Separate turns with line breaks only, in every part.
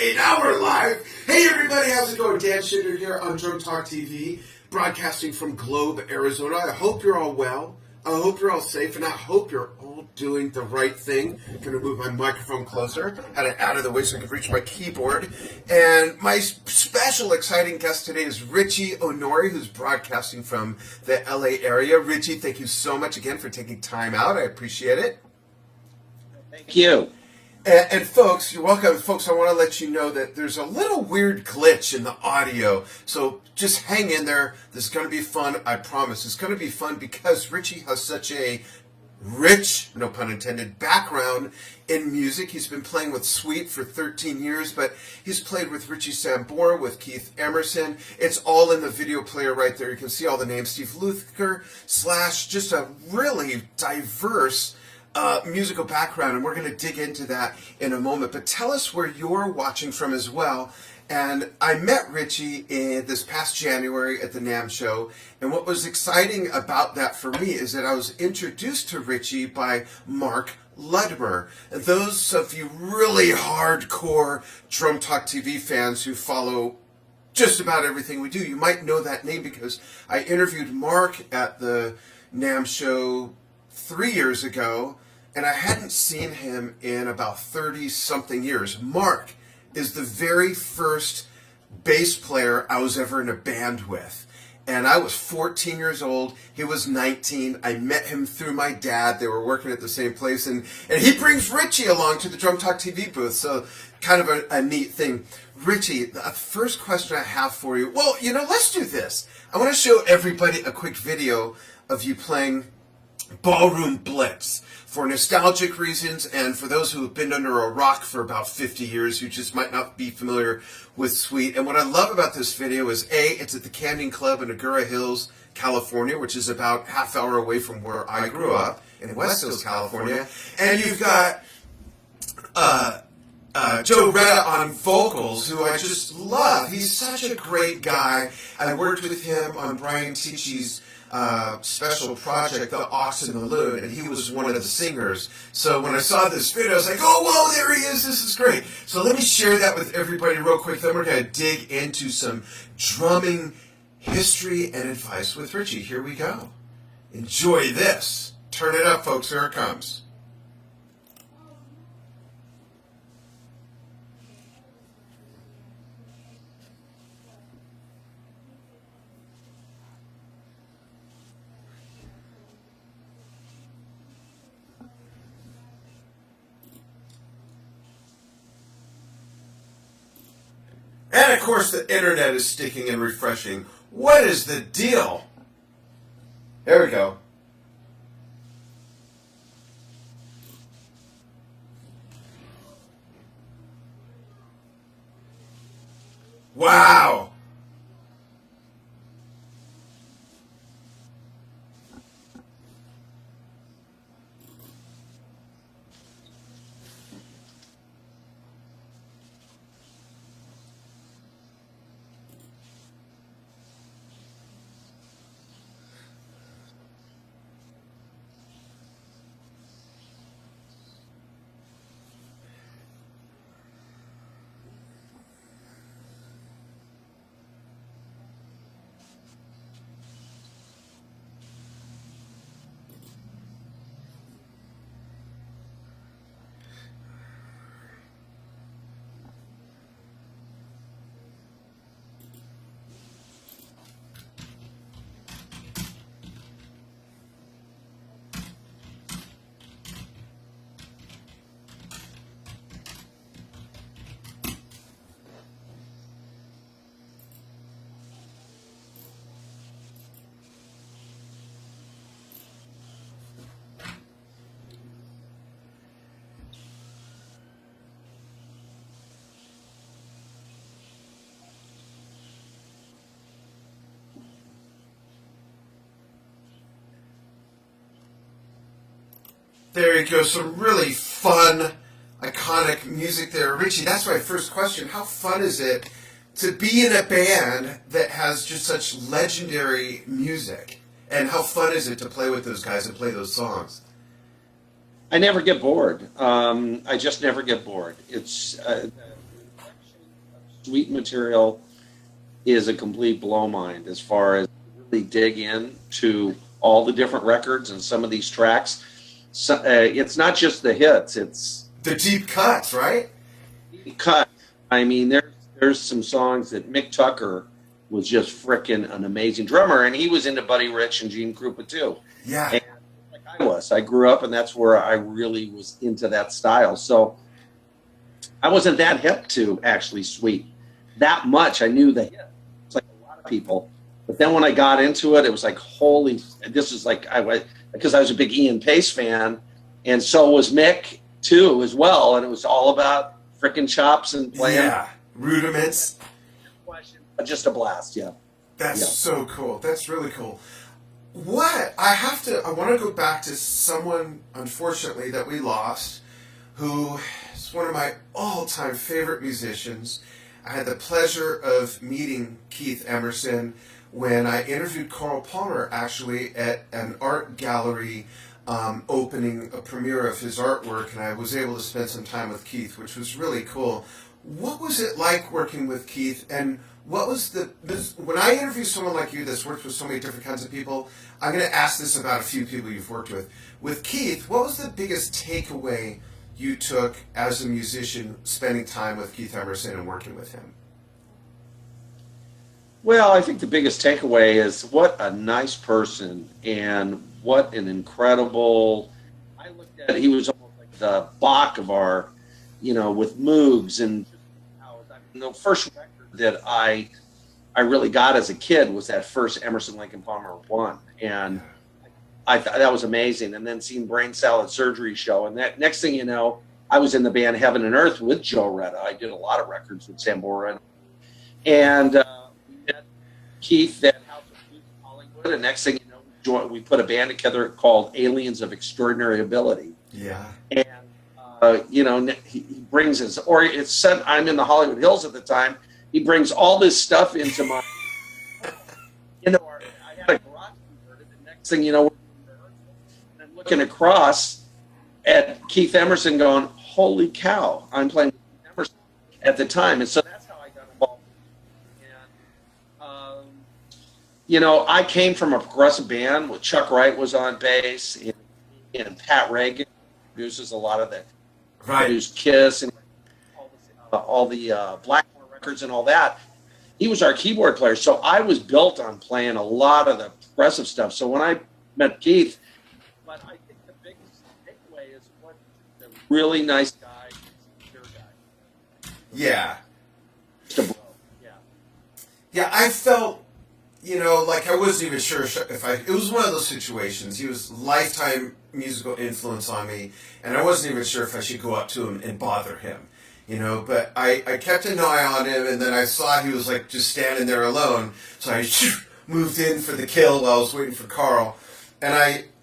Okay, now we're live. Hey everybody, how's it going? Dan Shinder here on Drum Talk TV, broadcasting from Globe, Arizona. I hope you're all well. I hope you're all safe, and I hope you're all doing the right thing. I'm going to move my microphone closer, had it out of the way so I can reach my keyboard. And my special, exciting guest today is Richie Onori, who's broadcasting from the LA area. Richie, thank you so much again for taking time out. I appreciate it.
Thank you.
And folks, you're welcome. Folks, I want to let you know that there's a little weird glitch in the audio. So just hang in there. This is going to be fun. I promise. It's going to be fun because Richie has such a rich, no pun intended, background in music. He's been playing with Sweet for 13 years, but he's played with Richie Sambora, with Keith Emerson. It's all in the video player right there. You can see all the names. Steve Lukather / just a really diverse musical background, and we're going to dig into that in a moment. But tell us where you're watching from as well. And I met Richie in this past January at the NAMM show, and what was exciting about that for me is that I was introduced to Richie by Mark Ludmer. And those of you really hardcore Drum Talk TV fans who follow just about everything we do, you might know that name because I interviewed Mark at the NAMM show 3 years ago, and I hadn't seen him in about 30-something years. Mark is the very first bass player I was ever in a band with. And I was 14 years old. He was 19. I met him through my dad. They were working at the same place. And he brings Richie along to the Drum Talk TV booth. So kind of a neat thing. Richie, the first question I have for you, well, let's do this. I want to show everybody a quick video of you playing Ballroom Blitz for nostalgic reasons, and for those who have been under a rock for about 50 years who just might not be familiar with Sweet. And what I love about this video is it's at the Canyon Club in Agoura Hills, California, which is about half hour away from where I grew up in West Hills, California. And you've got Joe Retta on vocals, who I just love. He's such a great guy. I worked with him on Brian Ticci's special project, The Ox and the Loon, and he was one of the singers. So when I saw this video, I was like, oh, whoa, there he is. This is great. So let me share that with everybody real quick. Then we're going to dig into some drumming history and advice with Richie. Here we go. Enjoy this. Turn it up, folks. Here it comes. And of course the internet is sticking and refreshing. What is the deal? There we go. Wow. There you go. Some really fun, iconic music there. Richie, that's my first question. How fun is it to be in a band that has just such legendary music? And how fun is it to play with those guys and play those songs?
I never get bored. I just never get bored. It's Sweet material is a complete blow mind as far as really dig in to all the different records and some of these tracks. So, it's not just the hits; it's
The deep cuts, right?
cut. I mean, there's some songs that Mick Tucker was just frickin' an amazing drummer, and he was into Buddy Rich and Gene Krupa too.
Yeah.
And like I grew up, and that's where I really was into that style. So I wasn't that hip to actually Sweet that much. I knew the hit. It's like a lot of people. But then when I got into it, it was like, holy, this is like, because I was a big Ian Pace fan, and so was Mick too as well. And it was all about frickin' chops and playing.
Yeah. Rudiments.
Just a blast, yeah.
That's so cool. That's really cool. I want to go back to someone, unfortunately, that we lost, who is one of my all-time favorite musicians. I had the pleasure of meeting Keith Emerson when I interviewed Carl Palmer, actually, at an art gallery opening, a premiere of his artwork, and I was able to spend some time with Keith, which was really cool. What was it like working with Keith, and what was when I interview someone like you that's worked with so many different kinds of people, I'm going to ask this about a few people you've worked with. With Keith, what was the biggest takeaway you took as a musician spending time with Keith Emerson and working with him?
Well, I think the biggest takeaway is what a nice person and what an incredible, I looked at it, he was almost like the Bach of our, with Moogs, and the first record that I really got as a kid was that first Emerson, Lake and Palmer 1, and I thought that was amazing. And then seeing Brain Salad Surgery show, and that next thing you know, I was in the band Heaven and Earth with Joe Retta. I did a lot of records with Sambora, and we met Keith at House of Blues in Hollywood, and next thing you know, we put a band together called Aliens of Extraordinary Ability.
Yeah.
And he brings his, or it's said, I'm in the Hollywood Hills at the time. He brings all this stuff into my, I had a garage converted, and next thing you know, we're looking across at Keith Emerson going, holy cow, I'm playing with Keith Emerson at the time. And so that's how I got involved. And, I came from a progressive band with Chuck Wright was on bass, and Pat Reagan produces a lot of the produced Kiss and all the Blackmore records and all that. He was our keyboard player, so I was built on playing a lot of the progressive stuff. So when I met Keith, but I think the biggest takeaway is what a really nice guy, secure guy.
Yeah.
Just a bro. Yeah.
Yeah, I felt, like I wasn't even sure it was one of those situations. He was lifetime musical influence on me, and I wasn't even sure if I should go up to him and bother him, but I kept an eye on him, and then I saw he was like just standing there alone, so I moved in for the kill while I was waiting for Carl, and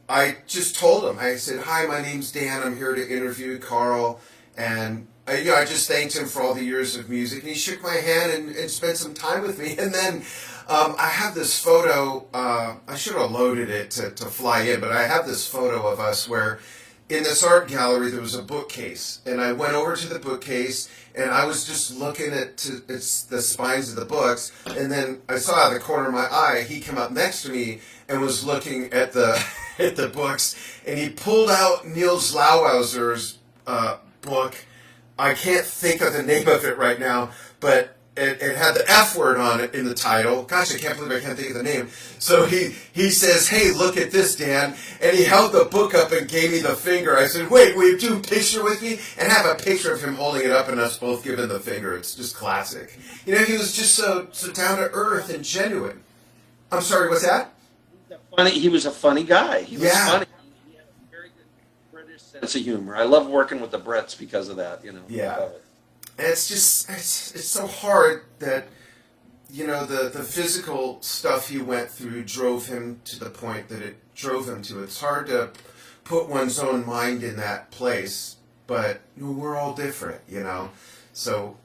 I just told him, I said, hi, my name's Dan, I'm here to interview Carl, and I just thanked him for all the years of music, and he shook my hand and spent some time with me, and then I have this photo, I should have loaded it to fly in, but I have this photo of us where in this art gallery there was a bookcase, and I went over to the bookcase, and I was just looking at the spines of the books, and then I saw out of the corner of my eye, he came up next to me and was looking at the at the books, and he pulled out Niels Lauwauser's book. I can't think of the name of it right now, but it had the F word on it in the title. Gosh, I can't believe I can't think of the name. So he says, hey, look at this, Dan. And he held the book up and gave me the finger. I said, wait, will you do a picture with me? And have a picture of him holding it up and us both giving the finger. It's just classic. He was just so down to earth and genuine. I'm sorry, what's that?
He was a funny guy. He was funny. He had a very good British sense of humor. I love working with the Brits because of that,
Yeah. It's just, it's so hard that, the physical stuff he went through drove him to the point that it drove him to. It's hard to put one's own mind in that place, but we're all different, So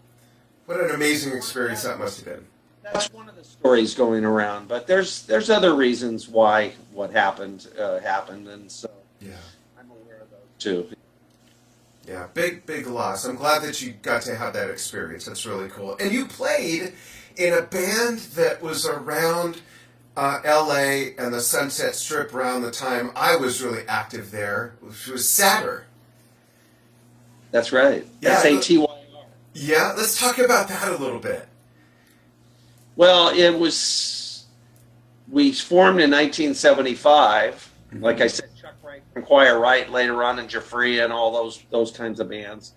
what an amazing experience that must have been.
That's one of the stories going around, but there's other reasons why what happened, and so
yeah.
I'm aware of those too.
Yeah, big loss. I'm glad that you got to have that experience. That's really cool. And you played in a band that was around L.A. and the Sunset Strip around the time I was really active there, which was Satyr.
That's right.
Yeah,
SATYR.
Yeah, let's talk about that a little bit.
Well, we formed in 1975. Mm-hmm. Like I said, Chuck Wright and Choir Wright later on, and Jeffrey and all those kinds of bands.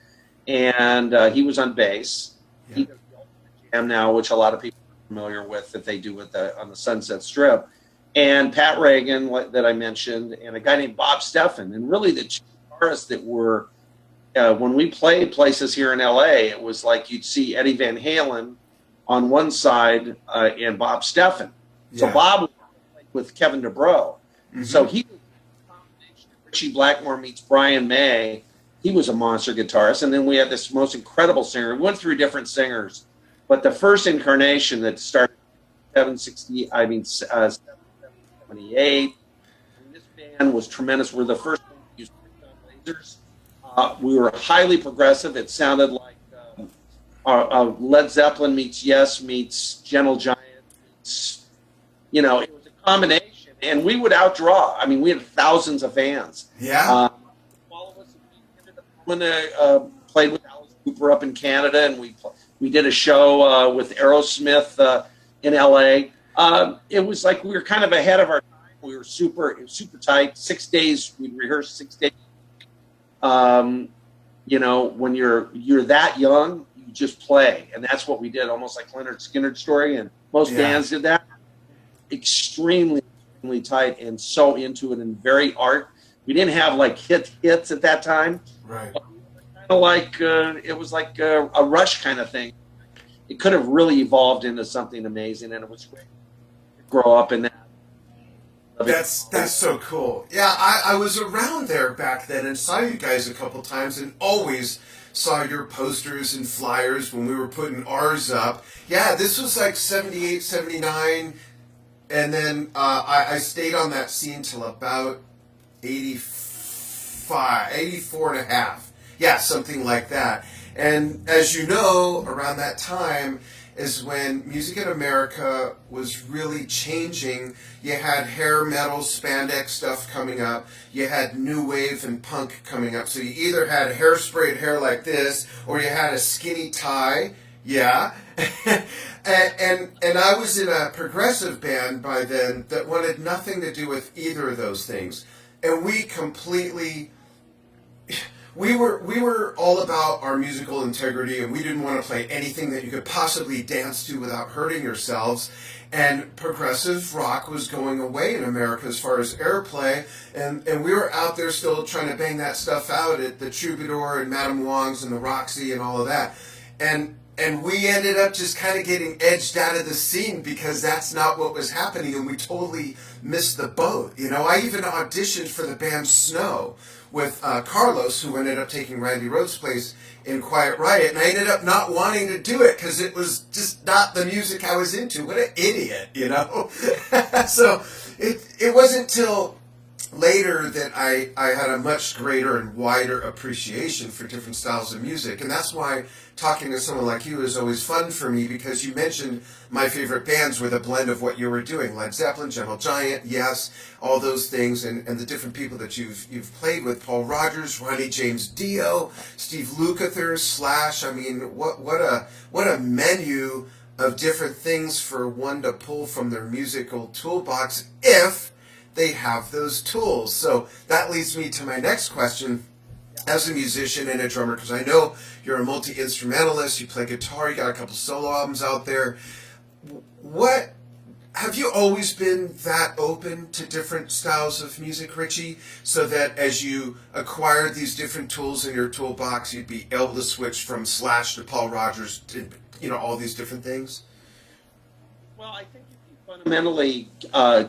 And he was on bass. Yeah. He does the Ultimate Jam now, which a lot of people are familiar with that they do on the Sunset Strip. And Pat Reagan, that I mentioned, and a guy named Bob Steffen. And really the guitarists that were, when we played places here in LA, it was like you'd see Eddie Van Halen on one side and Bob Steffen. Yeah. So Bob was with Kevin DuBrow. Mm-hmm. So he was a combination of Richie Blackmore meets Brian May. He was a monster guitarist. And then we had this most incredible singer. We went through different singers. But the first incarnation that started in 778, and this band was tremendous. We're the first one to use lasers. We were highly progressive. It sounded like Led Zeppelin meets Yes meets Gentle Giant meets, it was a combination. And we would outdraw. I mean, we had thousands of fans.
Yeah.
Follow us. We ended up played with Alice Cooper up in Canada, and we did a show with Aerosmith in LA. It was like we were kind of ahead of our time. We were super tight. 6 days. We'd rehearse 6 days. When you're that young, you just play, and that's what we did, almost like Leonard Skinner's story, and most bands did that. Extremely tight and so into it and very art. We didn't have like hits at that time.
Right.
Kind of like it was like a Rush kind of thing. It could have really evolved into something amazing, and it was great to grow up in that.
That's so cool. Yeah, I was around there back then and saw you guys a couple times and always saw your posters and flyers when we were putting ours up. Yeah, this was like 78, 79, and then I stayed on that scene till about 84 and a half. Yeah, something like that. And as you know, around that time is when music in America was really changing. You had hair metal, spandex stuff coming up. You had new wave and punk coming up. So you either had hairsprayed hair like this, or you had a skinny tie. Yeah. and I was in a progressive band by then that wanted nothing to do with either of those things. And we were all about our musical integrity, and we didn't want to play anything that you could possibly dance to without hurting yourselves. And progressive rock was going away in America as far as airplay, and we were out there still trying to bang that stuff out at the Troubadour and Madame Wong's and the Roxy and all of that. And we ended up just kind of getting edged out of the scene because that's not what was happening, and we totally missed the boat. I even auditioned for the band Snow with Carlos, who ended up taking Randy Rhoads' place in Quiet Riot, and I ended up not wanting to do it because it was just not the music I was into. What an idiot, So it wasn't till later that I had a much greater and wider appreciation for different styles of music, and that's why talking to someone like you is always fun for me, because you mentioned my favorite bands with a blend of what you were doing: Led Zeppelin, Gentle Giant, Yes, all those things, and the different people that you've played with: Paul Rodgers, Ronnie James Dio, Steve Lukather, Slash. I mean, what a menu of different things for one to pull from their musical toolbox if they have those tools. So that leads me to my next question. As a musician and a drummer, because I know you're a multi-instrumentalist, you play guitar, you got a couple solo albums out there. What have you always been that open to different styles of music, Richie, so that as you acquired these different tools in your toolbox, you'd be able to switch from Slash to Paul Rodgers to all these different things?
Well, I think if you fundamentally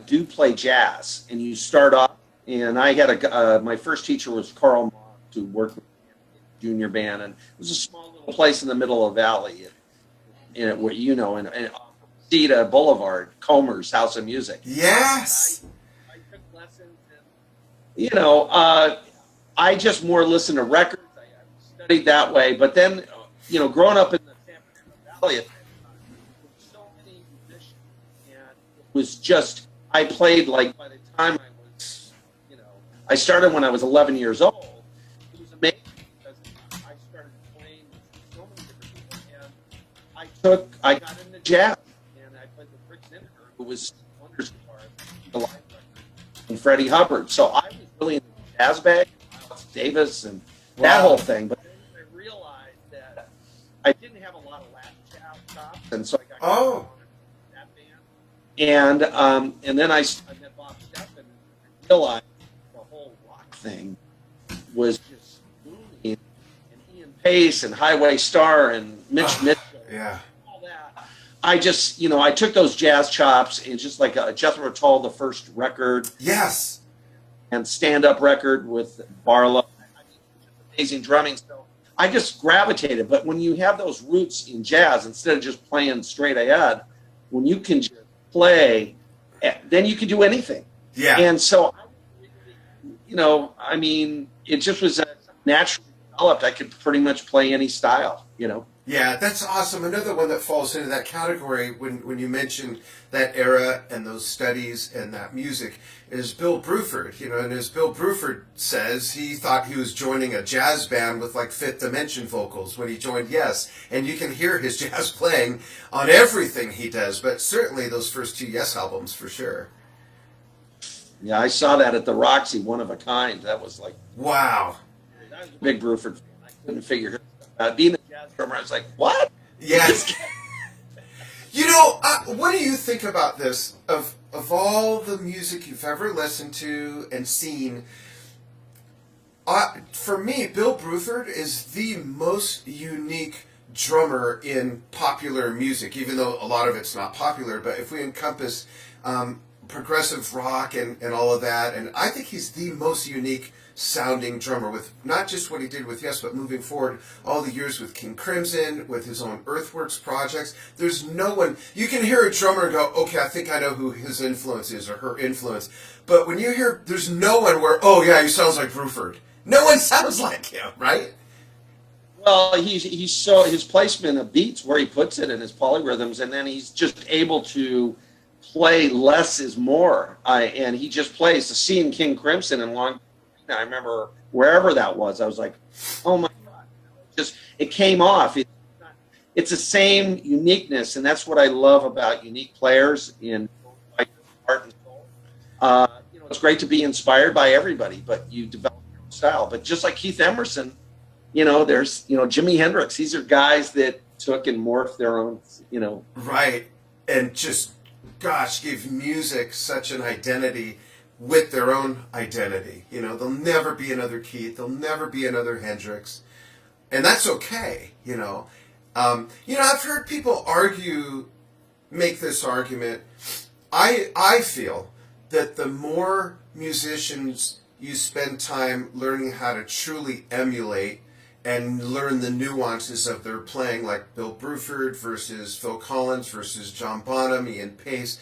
do play jazz and you start off, and I had my first teacher was Carl, who worked with me in junior band, and it was a small little place in the middle of the valley, and Cedar Boulevard, Comer's House of Music.
Yes.
I took lessons, and I just more listened to records. I studied that way. But then, growing up in the San Fernando Valley at that time, there were so many musicians, and it was just, I played like, by the time I started when I was 11 years old. It was amazing because I started playing with so many different people, and I got into jazz, and I played with Rick Zinder, who was Wonders guitarist, the live record, and Freddie Hubbard. So I was really into the jazz bag, Miles Davis, and that whole thing. But then I realized that I didn't have a lot of Latin chops, and so I got into that band. And then I met Bob Steffen, and I realized thing was just booming, and Ian Pace and Highway Star and Mitch Mitchell, all that. I just, I took those jazz chops and just like Jethro Tull, the first record, and stand-up record with Barlow. I mean, just amazing drumming. So I just gravitated. But when you have those roots in jazz, instead of just playing straight ahead, when you can just play, then you can do anything.
Yeah.
And so, it just was naturally developed. I could pretty much play any style,
Yeah, that's awesome. Another one that falls into that category when you mentioned that era and those studies and that music is Bill Bruford. And as Bill Bruford says, he thought he was joining a jazz band with like Fifth Dimension vocals when he joined Yes. And you can hear his jazz playing on everything he does, but certainly those first two Yes albums for sure.
Yeah, I saw that at the Roxy, one of a kind. That was like,
wow.
I was a big Bruford fan. I couldn't figure it out. Being a jazz drummer, I was like, what?
Yes. What do you think about this? Of all the music you've ever listened to and seen, for me, Bill Bruford is the most unique drummer in popular music, even though a lot of it's not popular. But if we encompass progressive rock and all of that, and I think he's the most unique sounding drummer, with not just what he did with Yes, but moving forward all the years with King Crimson, with his own Earthworks projects. There's no one, you can hear a drummer and go, okay, I think I know who his influence is or her influence, but when you hear, there's no one where, oh yeah, he sounds like Bruford. No one sounds like him, right?
Well, he's so, his placement of beats, where he puts it in his polyrhythms, and then he's just able to play less is more. And he just plays. To see in King Crimson and Long, I remember wherever that was, I was like, oh my God. It came off. It's the same uniqueness, and that's what I love about unique players in art and soul. It's great to be inspired by everybody, but you develop your own style. But just like Keith Emerson, there's, Jimi Hendrix. These are guys that took and morphed their own,
Right. And just, gosh, give music such an identity with their own identity. There'll never be another Keith. There'll never be another Hendrix. And that's okay, I've heard people make this argument. I feel that the more musicians you spend time learning how to truly emulate and learn the nuances of their playing, like Bill Bruford versus Phil Collins versus John Bonham, Ian Pace,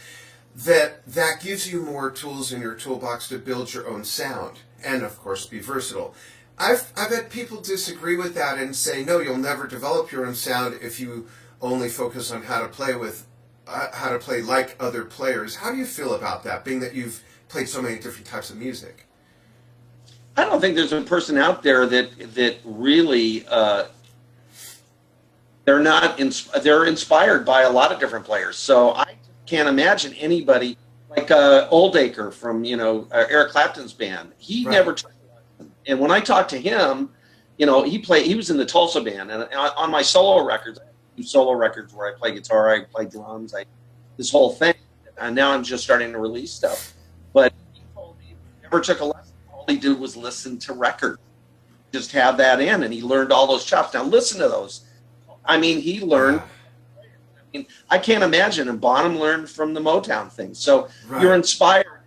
that gives you more tools in your toolbox to build your own sound and, of course, be versatile. I've had people disagree with that and say, no, you'll never develop your own sound if you only focus on how to play like other players. How do you feel about that, being that you've played so many different types of music?
I don't think there's a person out there that really they're inspired by a lot of different players. So I can't imagine anybody like Oldacre from Eric Clapton's band. He never took a lesson. And when I talked to him, he was in the Tulsa band, and on my solo records, I do solo records where I play guitar, I play drums, this whole thing, and now I'm just starting to release stuff. But he told me he never took a lesson. All he did was listen to records, just have that in, and he learned all those chops. Now listen to those. I mean, he learned. I can't imagine. And Bonham learned from the Motown thing. So you're inspired.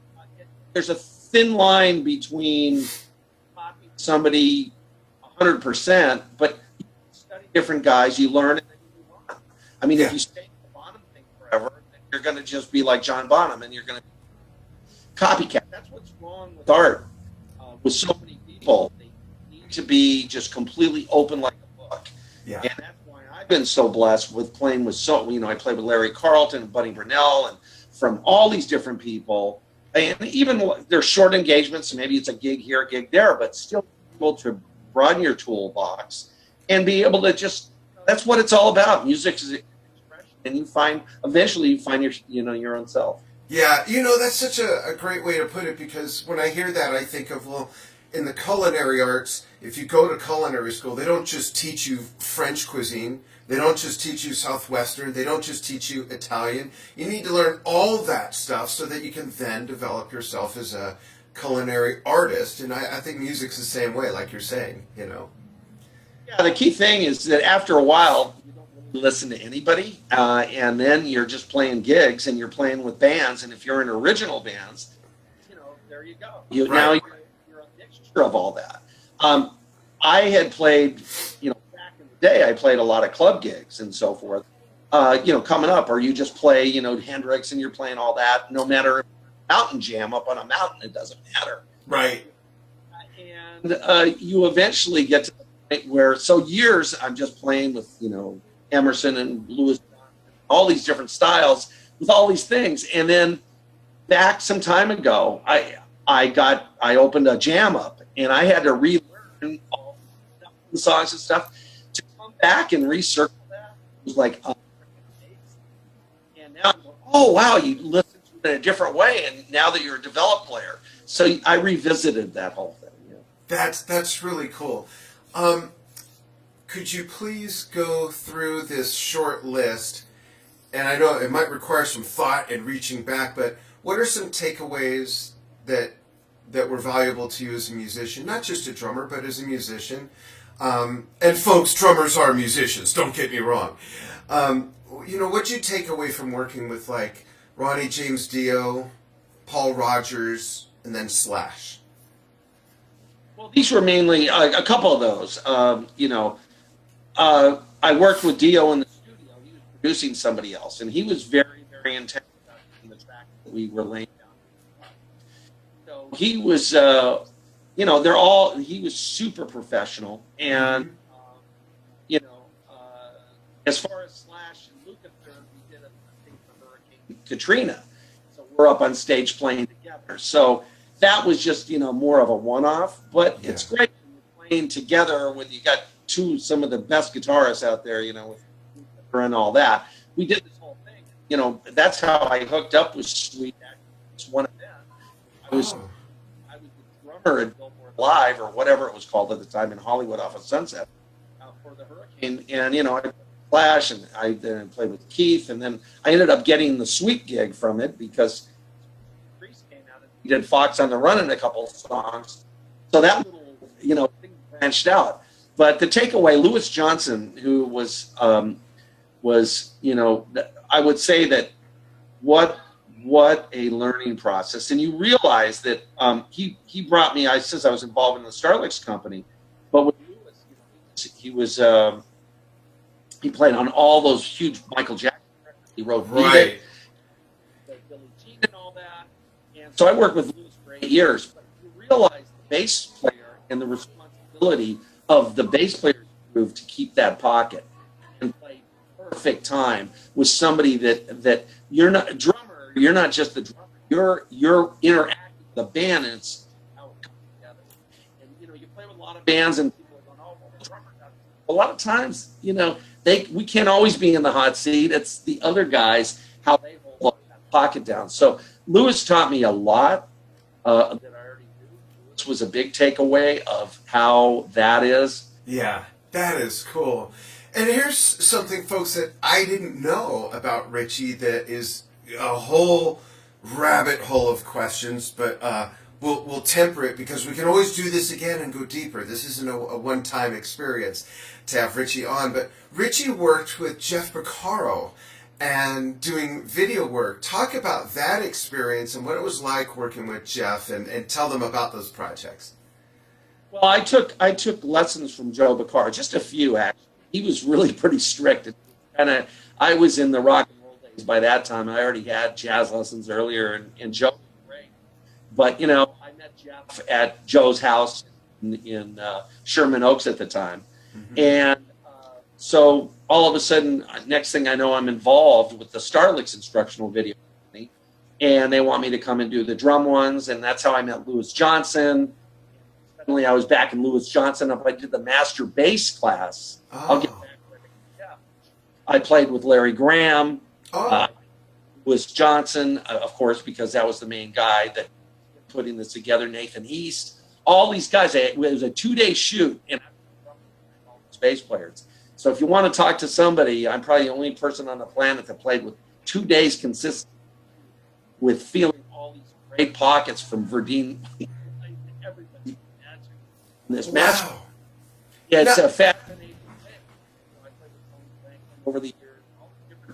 There's a thin line between copying somebody 100%, but you study different guys, you learn, and then you move on. I mean, if you stay in the Bonham thing forever, then you're going to just be like John Bonham, and you're going to copycat. That's what's wrong with art. With so many people, they need to be just completely open like a book.
Yeah.
And that's why I've been so blessed with playing with I played with Larry Carlton and Buddy Burnell and from all these different people. And even there's short engagements, maybe it's a gig here, a gig there, but still able to broaden your toolbox and be able to that's what it's all about. Music is expression, and eventually you find your own self.
Yeah, that's such a great way to put it, because when I hear that, I think of, well, in the culinary arts, if you go to culinary school, they don't just teach you French cuisine. They don't just teach you Southwestern. They don't just teach you Italian. You need to learn all that stuff so that you can then develop yourself as a culinary artist. And I think music's the same way, like you're saying,
Yeah, the key thing is that after a while, you don't really listen to anybody, and then you're just playing gigs and you're playing with bands. And if you're in original bands, there you go. Now you're a mixture of all that. I had played, back in the day, I played a lot of club gigs and so forth. Coming up, or you just play, Hendrix, and you're playing all that. No matter mountain jam up on a mountain, it doesn't matter.
Right.
And you eventually get to where years I'm just playing with Emerson and Louis, all these different styles with all these things, and then back some time ago I opened a jam up and I had to relearn all the songs and stuff to come back and recircle that. It was like and now I'm going, oh wow, you listen to it in a different way, and now that you're a developed player, so I revisited that whole thing.
That's really cool. Could you please go through this short list? And I know it might require some thought and reaching back, but what are some takeaways that were valuable to you as a musician? Not just a drummer, but as a musician. And folks, drummers are musicians, don't get me wrong. What'd you take away from working with like Ronnie James Dio, Paul Rodgers, and then Slash?
Well, these were mainly a couple of those. I worked with Dio in the studio. He was producing somebody else, and he was very, very intense in the track that we were laying down. So he was, he was super professional. And, as far as Slash and Lukather, we did a thing for Hurricane Katrina. So we're up on stage playing together. So that was just, more of a one-off, but it's great when you're playing together when you got some of the best guitarists out there, with and all that. We did this whole thing. That's how I hooked up with Sweet. It's one event. I was the drummer at Billboard Live, or whatever it was called at the time, in Hollywood off of Sunset, for the Hurricane. And, I played Flash, and I then played with Keith, and then I ended up getting the Sweet gig from it because he did Fox on the Run in a couple of songs. So that little, thing branched out. But the takeaway, Louis Johnson, who was, I would say that what a learning process. And you realize that he brought me, since I was involved in the Starlix company, but with Louis, he was, he played on all those huge Michael Jackson records. He wrote Billie Jean and all that. And so I worked with Louis for 8 years. But you realize the bass player and the responsibility of the bass player's groove to keep that pocket and play perfect time with somebody that you're not a drummer. You're not just the drummer. You're interacting with the band, and it's how it comes together. And you play with a lot of bands, and people are going, "Oh, well, the drummer got it." A lot of times, we can't always be in the hot seat. It's the other guys, how they hold that pocket down. So Louis taught me a lot that I already knew. Louis was a big takeaway of how that is.
Yeah, that is cool. And here's something, folks, that I didn't know about Richie that is a whole rabbit hole of questions, but we'll temper it because we can always do this again and go deeper. This isn't a one-time experience to have Richie on, but Richie worked with Jeff Beccaro and doing video work. Talk about that experience and what it was like working with Jeff, and tell them about those projects.
Well, I took lessons from Joe Beccaro, just a few actually. He was really pretty strict. I was in the rock and roll days by that time. I already had jazz lessons earlier, and Joe was great. But I met Jeff at Joe's house. in Sherman Oaks at the time.
Mm-hmm.
And so all of a sudden, next thing I know, I'm involved with the Starlix instructional video company, and they want me to come and do the drum ones, and that's how I met Louis Johnson. Suddenly I was back in Louis Johnson. I did the master bass class.
Oh.
I'll get back to it. Yeah. I played with Larry Graham, Louis Johnson, of course, because that was the main guy that putting this together, Nathan East. All these guys, it was a 2-day shoot, and all these bass players. So if you want to talk to somebody, I'm probably the only person on the planet that played with 2 days consistent with feeling all these great pockets from Verdine. Everybody in this match. Yeah, it's a fascinating thing. I played with Tony over the years,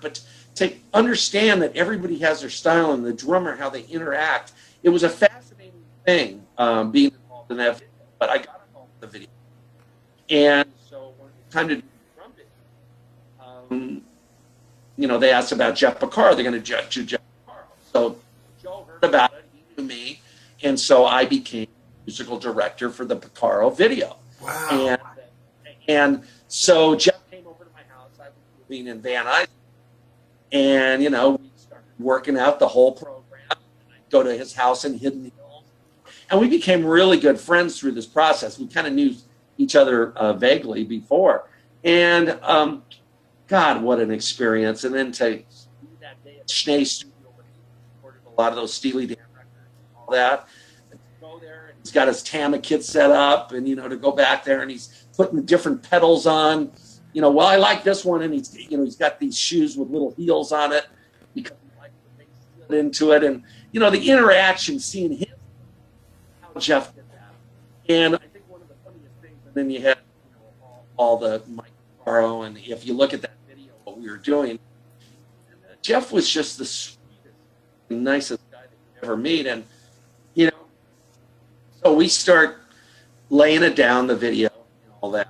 but to understand that everybody has their style and the drummer, how they interact, it was a fascinating thing being involved in that video. But I got involved in the video. And so when it was time to do the drum video, they asked about Jeff Picaro. They're going to do Jeff Picaro. So Joe heard about it. He knew me. And so I became musical director for the Picaro video.
Wow.
And so Jeff came over to my house. I was living in Van Nuys. And, we started working out the whole program. And I'd go to his house in Hidden Hills. And we became really good friends through this process. We kind of knew each other vaguely before. And, God, what an experience. And then to do that day at Schnee Studio where he recorded a lot of those Steely Dan records and all that. And to go there, and he's got his Tama kit set up. And, to go back there, and he's putting different pedals on. Well, I like this one, and he's got these shoes with little heels on it because he likes the bass fit into it, and the interaction, seeing him, how Jeff did that, and I think one of the funniest things. And then you had all the Mike Picaro, and if you look at that video, what we were doing, and Jeff was just the sweetest, nicest guy that you ever meet, and so we start laying it down, the video and all that.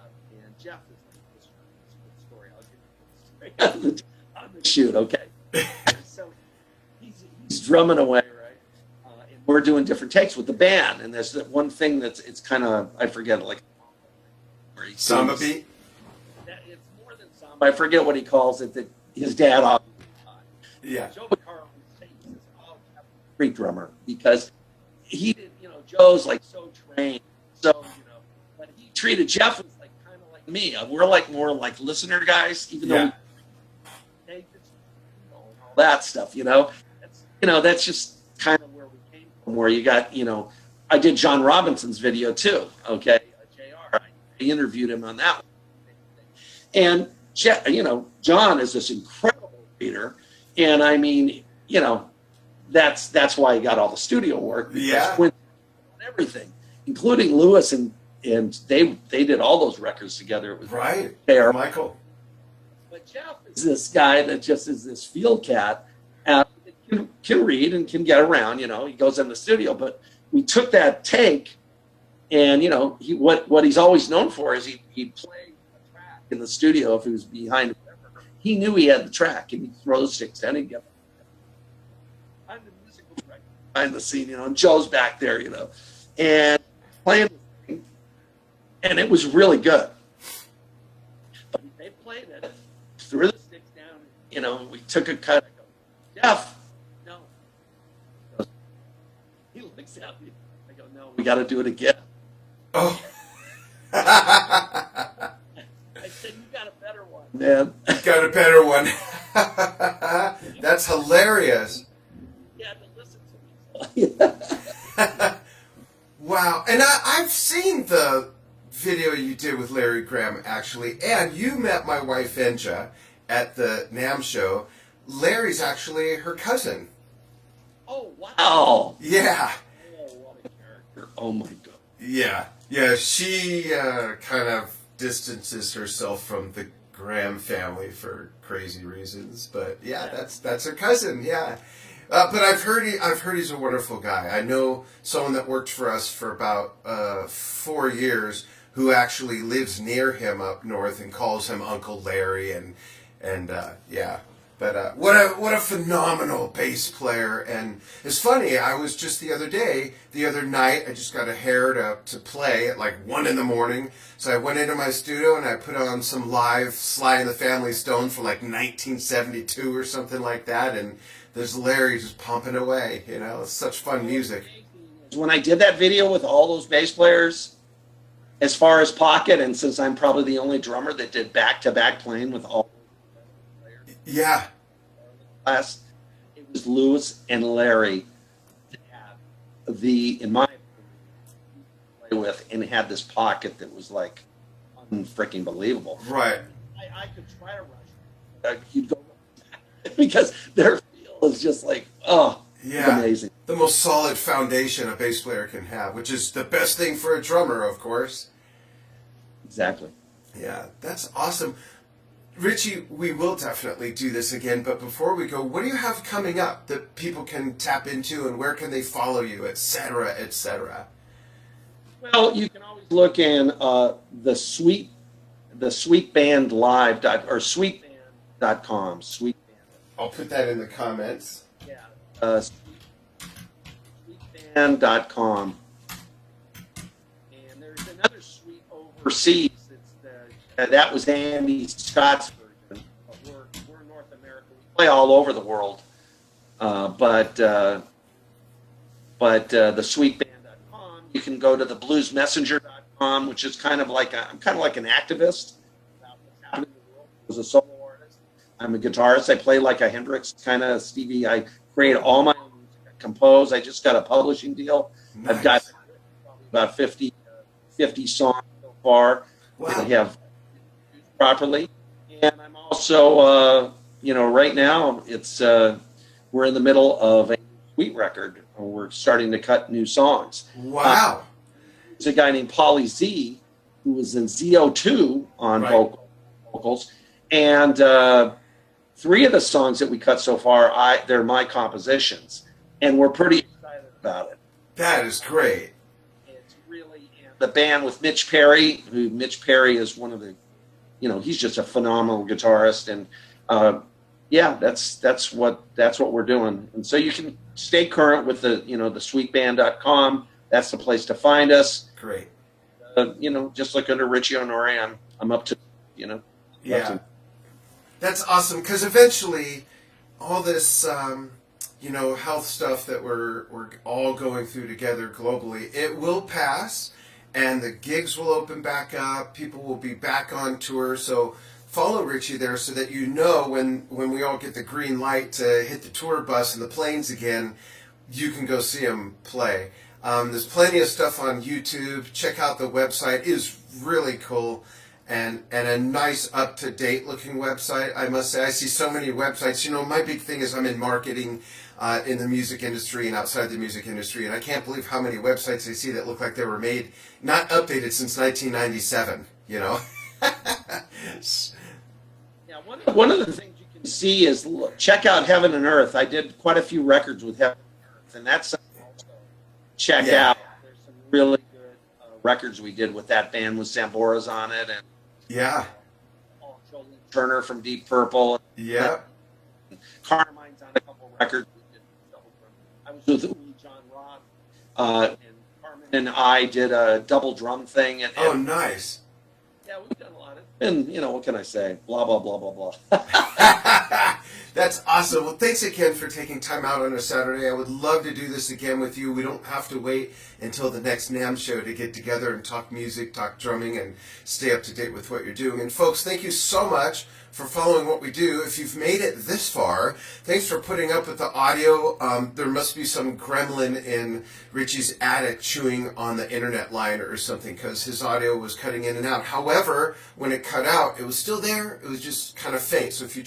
Jeff is like, this is a good story. I'll give you the story on the shoot, okay? So he's drumming away, right? And we're doing different takes with the band. And there's that one thing it's kind of, I forget, like
Samba beat?
It's more than samba. I forget what he calls it, that his dad obviously taught.
Yeah.
Joe Picaro would say, he says, oh, Jeff's a great drummer, because he did, Joe's like so trained. So, but he treated Jeff as like kind of like me. We're like more like listener guys, even though we take this, and all that stuff, that's just kind of where we came from, where you got, I did John Robinson's video too, okay? JR, I interviewed him on that one. And, John is this incredible reader. And I mean, that's why he got all the studio work.
Yeah.
Everything, including Lewis, and they did all those records together. It was
right.
There,
Michael.
But Jeff is this guy that just is this field cat, and can read and can get around. He goes in the studio. But we took that take, and what he's always known for is he'd play a track in the studio if he was behind whatever. He knew he had the track, and he'd throw the sticks down and get. I'm the musical director behind the scene, and Joe's back there, and playing, and it was really good. But they played it, threw the sticks down, we took a cut. I go, Jeff, no. He looks at me. I go, no, we got to do it again.
Oh.
I said, you got a better one, man.
You got a better one. That's hilarious.
You had to listen to me.
Wow. And I've seen the video you did with Larry Graham, actually, and you met my wife, Enja, at the NAMM show. Larry's actually her cousin.
Oh, wow.
Yeah.
Oh, what a character. Oh, my God.
Yeah. Yeah, she kind of distances herself from the Graham family for crazy reasons. But, yeah, that's her cousin, yeah. But I've heard he's a wonderful guy. I know someone that worked for us for about 4 years who actually lives near him up north and calls him Uncle Larry, and yeah. But what a phenomenal bass player. And it's funny, I was just the other night, I just got a hair to play at like 1 in the morning. So I went into my studio and I put on some live Sly and the Family Stone from like 1972 or something like that. And there's Larry just pumping away. You know, it's such fun music.
When I did that video with all those bass players, as far as pocket, and since I'm probably the only drummer that did back-to-back playing with all players,
yeah,
it was Louis and Larry that had in my opinion, play with, and had this pocket that was like unfreaking believable.
Right.
I could try to rush. You'd go because their feel is just like, oh,
yeah,
amazing.
The most solid foundation a bass player can have, which is the best thing for a drummer, of course.
Exactly.
Yeah, that's awesome. Richie, we will definitely do this again, but before we go, what do you have coming up that people can tap into, and where can they follow you, etc., etc.?
Well, you can always look in the Sweet Band Live or sweetband.com. Sweet Band.
I'll put that in the comments.
Yeah. Sweetband.com. And there's another suite overseas. That was Andy Scott's version. But we're in North America. We play all over the world. But the sweetband.com, you can go to the bluesmessenger.com, which is I'm kind of like an activist about what's happening in the world. As a solo artist, I'm a guitarist. I play like a Hendrix kind of Stevie. I create all my own music. I compose. I just got a publishing deal. Nice. I've got about 50 songs so far.
Wow.
I have used properly, and I'm also right now we're in the middle of a Sweet record. We're starting to cut new songs.
Wow.
There's a guy named Pauly Z who was in ZO2 on vocals, and 3 of the songs that we cut so far, they're my compositions, and we're pretty excited about it.
That is great.
It's really the band with Mitch Perry, who Mitch Perry is one of the, he's just a phenomenal guitarist, and that's what we're doing. And so you can stay current with the sweetband.com. That's the place to find us.
Great.
Just look under Richie Onori. I'm up to,
Yeah. That's awesome, because eventually all this, health stuff that we're all going through together globally, it will pass, and the gigs will open back up. People will be back on tour. So follow Richie there so that when we all get the green light to hit the tour bus and the planes again, you can go see him play. There's plenty of stuff on YouTube. Check out the website. It is really cool and a nice up-to-date looking website, I must say. I see so many websites. My big thing is I'm in marketing in the music industry and outside the music industry, and I can't believe how many websites I see that look like they were made, not updated since 1997, Yeah,
one of the things you can see is check out Heaven and Earth. I did quite a few records with Heaven and Earth, and that's something also check out. There's some really good records we did with that band with Sambora's on it, and Turner from Deep Purple.
Yeah.
Carmine's on a couple records. I was with John Roth, and Carmen and I did a double drum thing. And
nice.
Yeah, we've done a lot of it. And, what can I say? Blah, blah, blah, blah, blah.
That's awesome. Well, thanks again for taking time out on a Saturday. I would love to do this again with you. We don't have to wait until the next NAMM show to get together and talk music, talk drumming, and stay up to date with what you're doing. And folks, thank you so much for following what we do. If you've made it this far, thanks for putting up with the audio. There must be some gremlin in Richie's attic chewing on the internet line or something, because his audio was cutting in and out. However, when it cut out, it was still there. It was just kind of faint. So if you